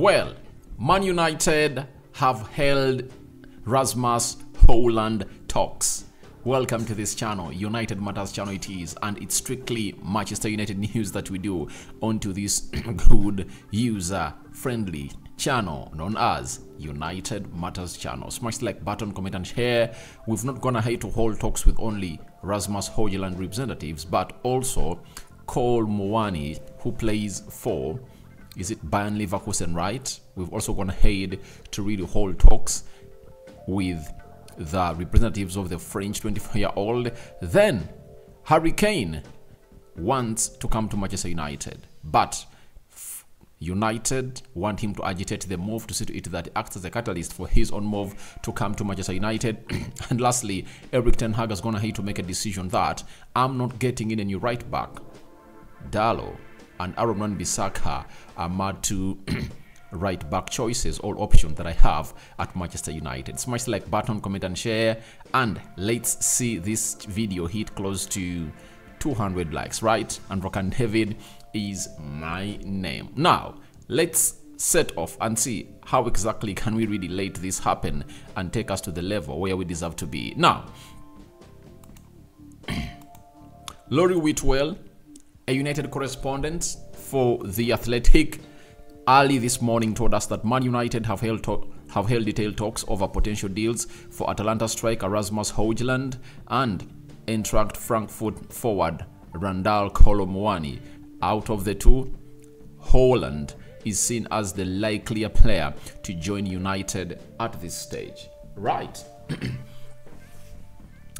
Well, Man United have held Rasmus Hojlund talks. Welcome to this channel, United Matters channel it is, and it's strictly Manchester United news that we do onto this good user-friendly channel known as United Matters channel. Smash the like button, comment and share. We've not gone ahead to hold talks with only Rasmus Hojlund representatives, but also Kole Muani, who plays for, is it Bayern Leverkusen, right? We've also gone ahead to really hold talks with the representatives of the French 24-year-old. Then Harry Kane wants to come to Manchester United, but United want him to agitate the move to see to it that acts as a catalyst for his own move to come to Manchester United. And lastly, Erik ten Hag has gone ahead to make a decision that I'm not getting in a new right back. Dalot and Bissaka are my two right back choices, all options that I have at Manchester United. Smash the like button, comment and share, and let's see this video hit close to 200 likes, right? And Rokan David is my name. Now let's set off and see how exactly can we really let this happen and take us to the level where we deserve to be. Now, Laurie Whitwell, a United correspondent for The Athletic, early this morning told us that Man United have held detailed talks over potential deals for Atalanta striker Rasmus Hojlund and Eintracht Frankfurt forward Randall Kolo Muani. Out of the two, Hojlund is seen as the likelier player to join United at this stage. Right.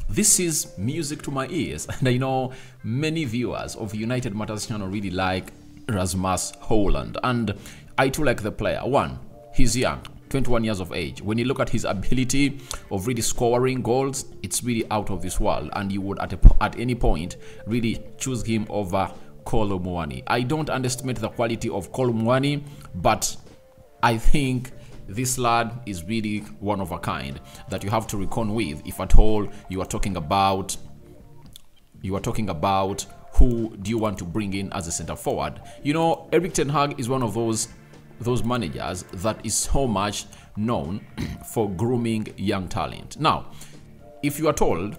This is music to my ears, and I know many viewers of United Matters channel really like Rasmus Hojlund, and I too like the player. One, he's young, 21 years of age. When you look at his ability of really scoring goals, it's really out of this world, and you would at any point really choose him over Kolo Muani. I don't underestimate the quality of Kolo Muani, but I think this lad is really one of a kind that you have to reckon with if at all you are talking about who do you want to bring in as a center forward. You know, Erik ten Hag is one of those managers that is so much known for grooming young talent. Now, if you are told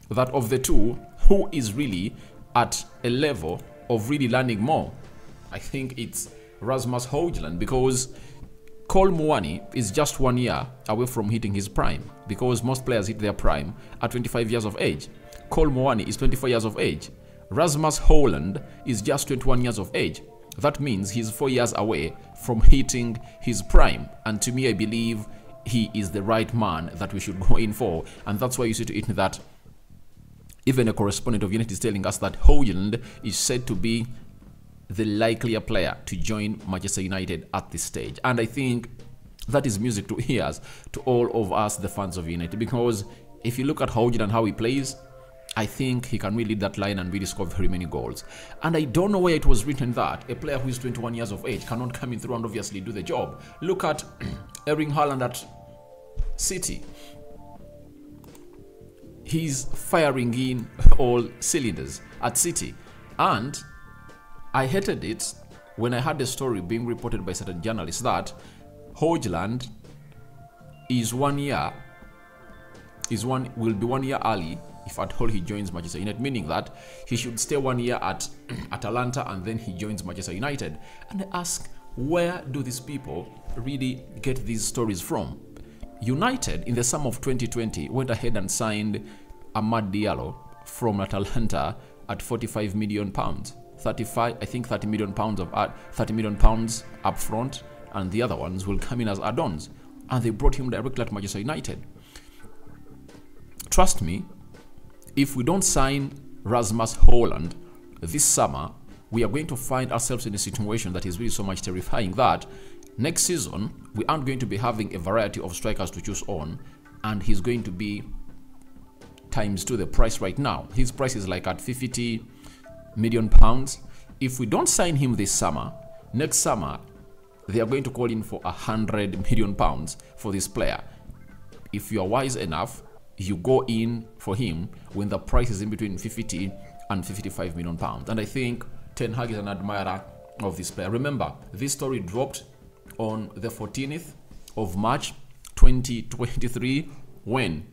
that of the two, who is really at a level of really learning more, I think it's Rasmus Hojlund, because Kole Muani is just 1 year away from hitting his prime, because most players hit their prime at 25 years of age. Kole Muani is 24 years of age. Rasmus Hojlund is just 21 years of age. That means he's 4 years away from hitting his prime. And to me, I believe he is the right man that we should go in for. And that's why you see to it that even a correspondent of United is telling us that Hojlund is said to be the likelier player to join Manchester United at this stage. And I think that is music to ears to all of us, the fans of United, because if you look at Hojlund and how he plays, I think he can really lead that line and really score very many goals. And I don't know where it was written that a player who is 21 years of age cannot come in through and obviously do the job. Look at Erling Haaland at City. He's firing in all cylinders at City. And I hated it when I heard the story being reported by certain journalists that Hojlund will be 1 year early if at all he joins Manchester United, meaning that he should stay 1 year at Atalanta and then he joins Manchester United. And I ask, where do these people really get these stories from? United, in the summer of 2020, went ahead and signed Amad Diallo from Atalanta at 45 million pounds. 30 million pounds up front, and the other ones will come in as add-ons, and they brought him directly at Manchester United. Trust me, if we don't sign Rasmus Hojlund this summer, we are going to find ourselves in a situation that is really so much terrifying that next season we aren't going to be having a variety of strikers to choose on, and he's going to be ×2 the price right now. His price is like at 50 million pounds. If we don't sign him this summer, next summer they are going to call in for 100 million pounds for this player. If you are wise enough, you go in for him when the price is in between 50 and 55 million pounds. And I think Ten Hag is an admirer of this player. Remember, this story dropped on the 14th of March 2023 when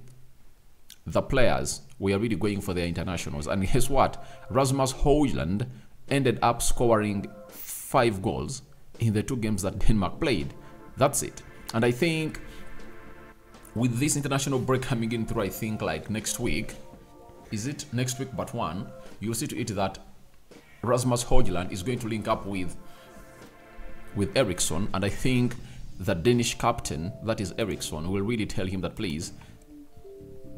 the players were really going for their internationals. And guess what? Rasmus Hojlund ended up scoring 5 goals in the 2 games that Denmark played. That's it. And I think with this international break coming in through, I think like next week, is it next week but one, you'll see to it that Rasmus Hojlund is going to link up with Eriksson, and I think the Danish captain, that is Eriksson, will really tell him that please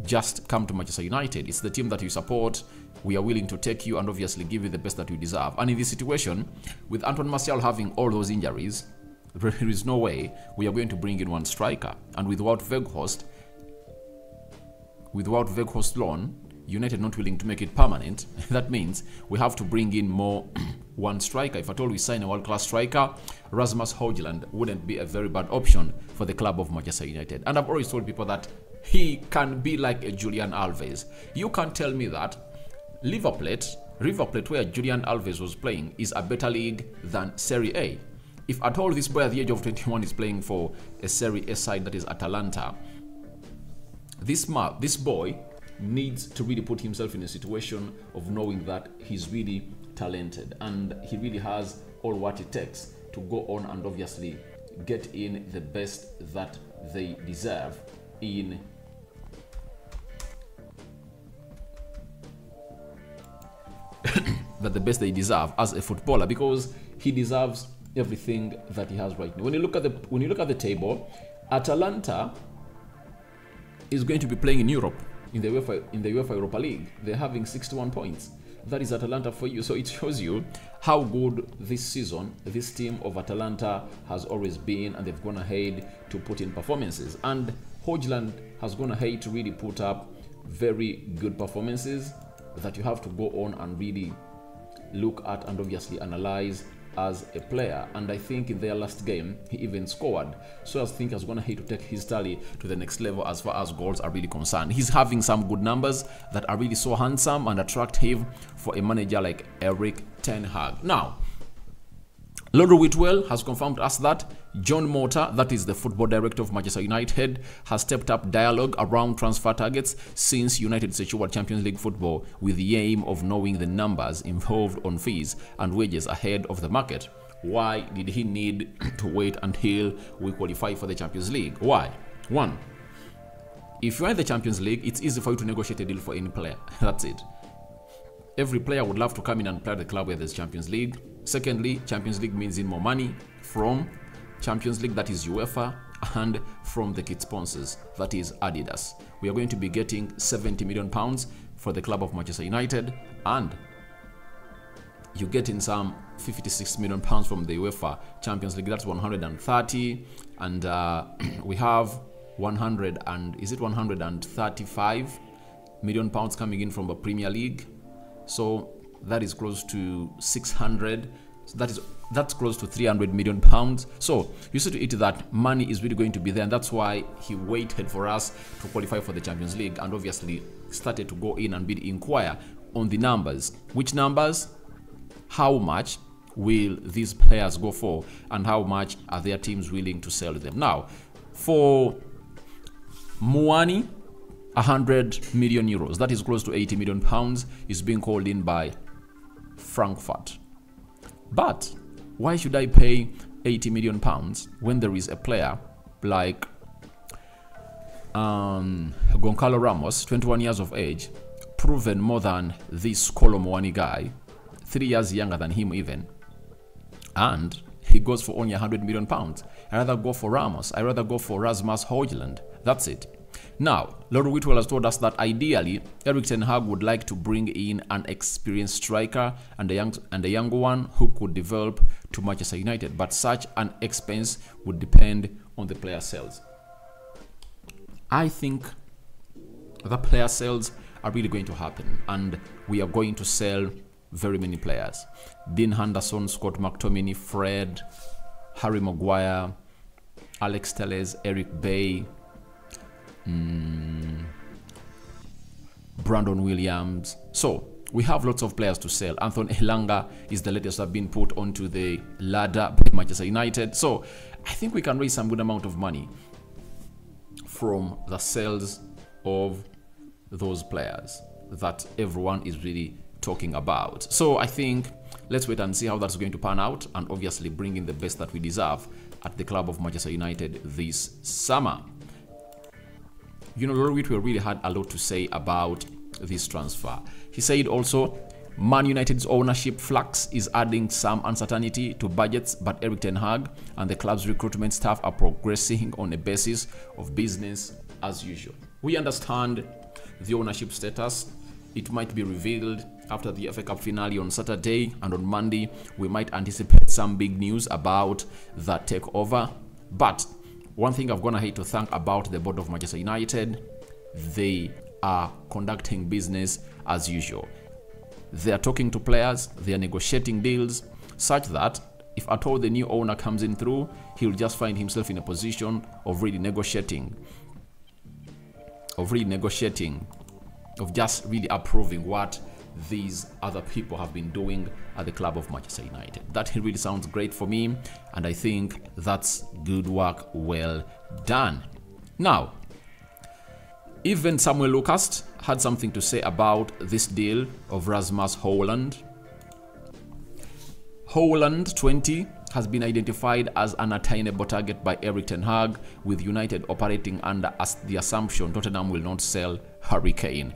just come to Manchester United. It's the team that you support. We are willing to take you and obviously give you the best that you deserve. And in this situation, with Antoine Martial having all those injuries, there is no way we are going to bring in one striker. And without Weghorst loan, United not willing to make it permanent, that means we have to bring in more one striker. If at all we sign a world-class striker, Rasmus Hojlund wouldn't be a very bad option for the club of Manchester United. And I've always told people that he can be like a Julian Alves. You can't tell me that River Plate, where Julian Alves was playing, is a better league than Serie A. If at all this boy at the age of 21 is playing for a Serie A side that is Atalanta, this boy needs to really put himself in a situation of knowing that he's really talented and he really has all what it takes to go on and obviously get in the best that they deserve in as a footballer, because he deserves everything that he has right now. When you look at the table, Atalanta is going to be playing in Europe in the UEFA Europa League. They're having 61 points. That is Atalanta for you. So it shows you how good this season this team of Atalanta has always been, and they've gone ahead to put in performances. And Hojlund has gone ahead to really put up very good performances that you have to go on and really look at and obviously analyze as a player. And I think in their last game he even scored, so I think he's gonna have to take his tally to the next level as far as goals are really concerned. He's having some good numbers that are really so handsome and attractive for a manager like Erik ten Hag. Now Lord Whitwell has confirmed to us that John Mota, that is the football director of Manchester United, has stepped up dialogue around transfer targets since United secured Champions League football with the aim of knowing the numbers involved on fees and wages ahead of the market. Why did he need to wait until we qualify for the Champions League? Why? 1. If you are in the Champions League, it's easy for you to negotiate a deal for any player. That's it. Every player would love to come in and play at the club where there's Champions League. Secondly, Champions League means in more money from Champions League, that is UEFA, and from the kit sponsors, that is Adidas. We are going to be getting £70 million for the club of Manchester United, and you get in some £56 million from the UEFA Champions League. That's 130, and we have 135 million pounds coming in from the Premier League. So that is close to 600. So that's close to 300 million pounds. So you see to it that money is really going to be there, and that's why he waited for us to qualify for the Champions League and obviously started to go in and inquire on the numbers. Which numbers? How much will these players go for, and how much are their teams willing to sell them? Now, for Muani, 100 million euros, that is close to 80 million pounds, is being called in by Frankfurt. But why should I pay 80 million pounds when there is a player like Goncalo Ramos, 21 years of age, proven more than this Kolo Muani guy, 3 years younger than him even, and he goes for only 100 million pounds? I'd rather go for Ramos. I'd rather go for Rasmus Hojlund. That's it. Now, Lord Whitwell has told us that ideally, Erik ten Hag would like to bring in an experienced striker and a younger one who could develop to Manchester United, but such an expense would depend on the player sales. I think the player sales are really going to happen, and we are going to sell very many players. Dean Henderson, Scott McTominay, Fred, Harry Maguire, Alex Telles, Eric Bay, Brandon Williams. So we have lots of players to sell. Anthony Elanga is the latest that have been put onto the ladder by Manchester United. So I think we can raise some good amount of money from the sales of those players that everyone is really talking about. So I think let's wait and see how that's going to pan out, and obviously bring in the best that we deserve at the club of Manchester United this summer. You know, Lord Whitwell really had a lot to say about this transfer. He said also, Man United's ownership flux is adding some uncertainty to budgets, but Erik ten Hag and the club's recruitment staff are progressing on a basis of business as usual. We understand the ownership status. It might be revealed after the FA Cup finale on Saturday, and on Monday we might anticipate some big news about that takeover. But one thing I've gone ahead to thank about the board of Manchester United, they are conducting business as usual. They are talking to players, they are negotiating deals such that if at all the new owner comes in through, he'll just find himself in a position of really negotiating, of just really approving what these other people have been doing at the club of Manchester United. That really sounds great for me, and I think that's good work, well done. Now, even Samuel Lucas had something to say about this deal of Rasmus Hojlund. Hojlund, 20, has been identified as an attainable target by Erik ten Hag, with United operating under the assumption Tottenham will not sell Harry Kane.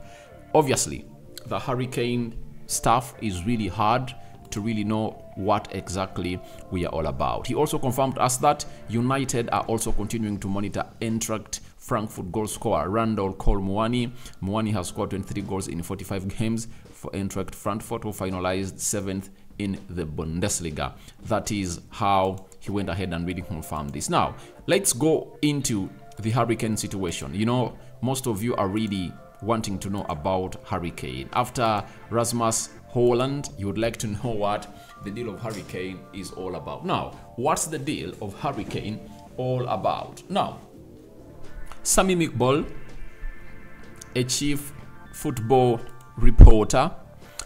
Obviously, the Harry Kane stuff is really hard to really know what exactly we are all about. He also confirmed to us that United are also continuing to monitor Eintracht Frankfurt goal scorer Randall Cole Muani. Muani has scored 23 goals in 45 games for Eintracht Frankfurt, who finalized 7th in the Bundesliga. That is how he went ahead and really confirmed this. Now, let's go into the Harry Kane situation. You know, most of you are really wanting to know about Harry Kane. After Rasmus Hojlund, you would like to know what the deal of Harry Kane is all about. Now, what's the deal of Harry Kane all about? Now, Sammy McBall, a chief football reporter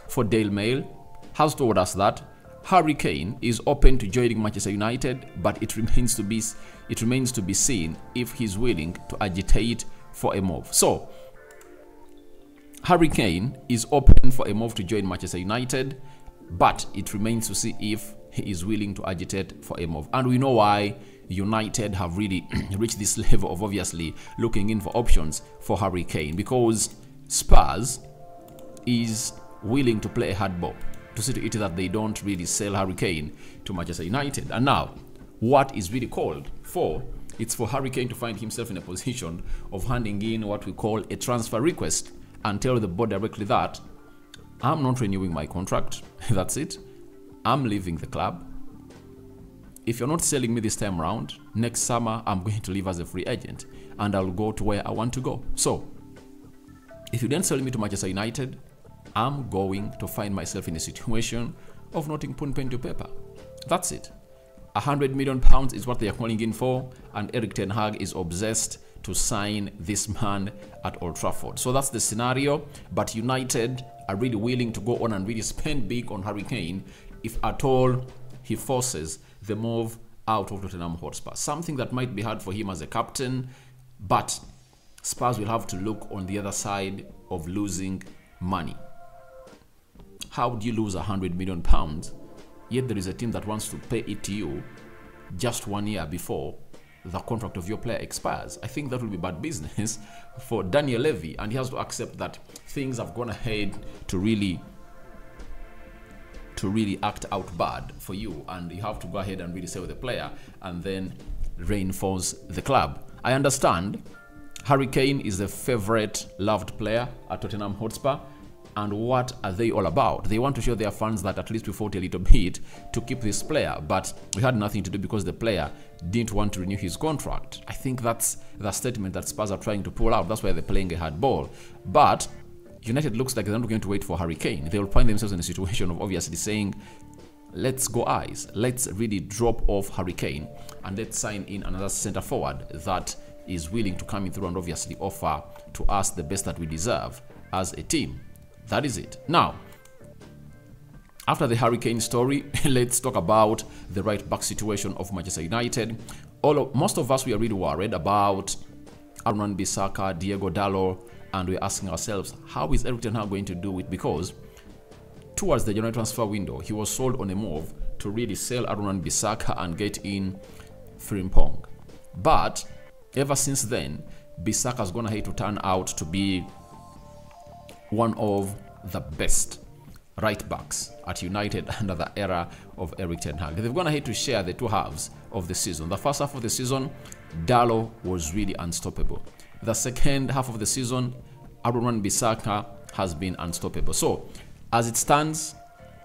for Daily Mail, has told us that Harry Kane is open to joining Manchester United, but it remains to be seen if he's willing to agitate for a move. So, Harry Kane is open for a move to join Manchester United, but it remains to see if he is willing to agitate for a move. And we know why United have really reached this level of obviously looking in for options for Harry Kane, because Spurs is willing to play a hardball to see to it that they don't really sell Harry Kane to Manchester United. And now, what is really called for, it's for Harry Kane to find himself in a position of handing in what we call a transfer request and tell the board directly that I'm not renewing my contract. That's it. I'm leaving the club. If you're not selling me this time around, next summer I'm going to leave as a free agent and I'll go to where I want to go. So, if you didn't sell me to Manchester United, I'm going to find myself in a situation of not putting pen to paper. That's it. £100 million is what they are calling in for, and Erik ten Hag is obsessed to sign this man at Old Trafford. So that's the scenario, but United are really willing to go on and really spend big on Harry Kane if at all he forces the move out of Tottenham Hotspur. Something that might be hard for him as a captain, but Spurs will have to look on the other side of losing money. How do you lose £100 million, yet there is a team that wants to pay it to you just 1 year before the contract of your player expires? I think that will be bad business for Daniel Levy, and he has to accept that things have gone ahead to really act out bad for you, and you have to go ahead and really sell the player and then reinforce the club. I understand Harry Kane is the favorite loved player at Tottenham Hotspur, and what are they all about? They want to show their fans that at least we fought a little bit to keep this player, but we had nothing to do because the player didn't want to renew his contract. I think that's the statement that Spurs are trying to pull out. That's why they're playing a hard ball. But United looks like they're not going to wait for Harry Kane. They will find themselves in a situation of obviously saying, let's go eyes. Let's really drop off Harry Kane and let's sign in another centre forward that is willing to come in through and obviously offer to us the best that we deserve as a team. That is it. Now, after the Harry Kane story, let's talk about the right back situation of Manchester United. most of us, we are really worried about Aaron Bissaka, Diego Dalot, and we're asking ourselves, how is Erik ten Hag going to do it? Because towards the January transfer window, he was sold on a move to really sell Aaron Bissaka and get in Frimpong. But ever since then, Bissaka's gonna have to turn out to be one of the best right backs at United under the era of Erik ten Hag. They've gone ahead to share the two halves of the season. The first half of the season, Dalot was really unstoppable. The second half of the season, Aaron Bissaka has been unstoppable. So, as it stands,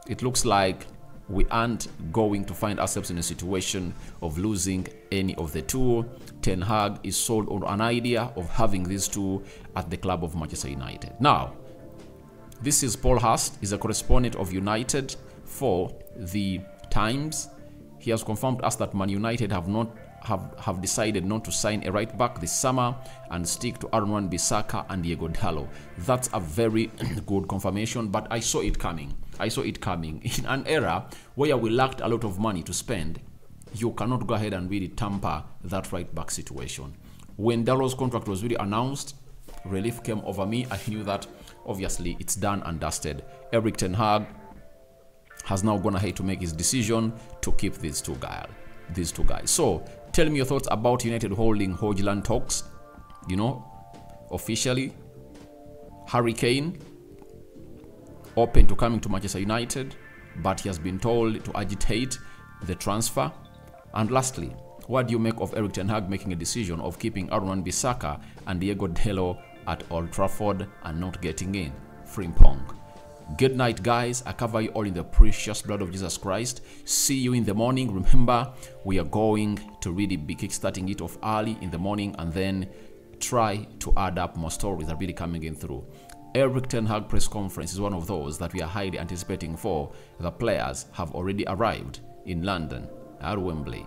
it looks like we aren't going to find ourselves in a situation of losing any of the two. Ten Hag is sold on an idea of having these two at the club of Manchester United. Now, this is Paul Hurst, is a correspondent of United for the Times. He has confirmed us that Man United have decided not to sign a right back this summer and stick to Aaron Bissaka and Diego Dalot. That's a very good confirmation, but I saw it coming. I saw it coming. In an era where we lacked a lot of money to spend, you cannot go ahead and really tamper that right back situation. When Dalot's contract was really announced, relief came over me. I knew that obviously it's done and dusted. Erik ten Hag has now gone ahead to make his decision to keep these two guys. So tell me your thoughts about United holding Hojlund talks. You know, officially, Harry Kane open to coming to Manchester United, but he has been told to agitate the transfer. And lastly, what do you make of Erik ten Hag making a decision of keeping Aaron Bissaka and Diego Dalot at Old Trafford and not getting in Frimpong? Good night, guys. I cover you all in the precious blood of Jesus Christ. See you in the morning. Remember, we are going to really be kickstarting it off early in the morning and then try to add up more stories that are really coming in through. Erik ten Hag press conference is one of those that we are highly anticipating for. The players have already arrived in London at Wembley.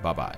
Bye-bye.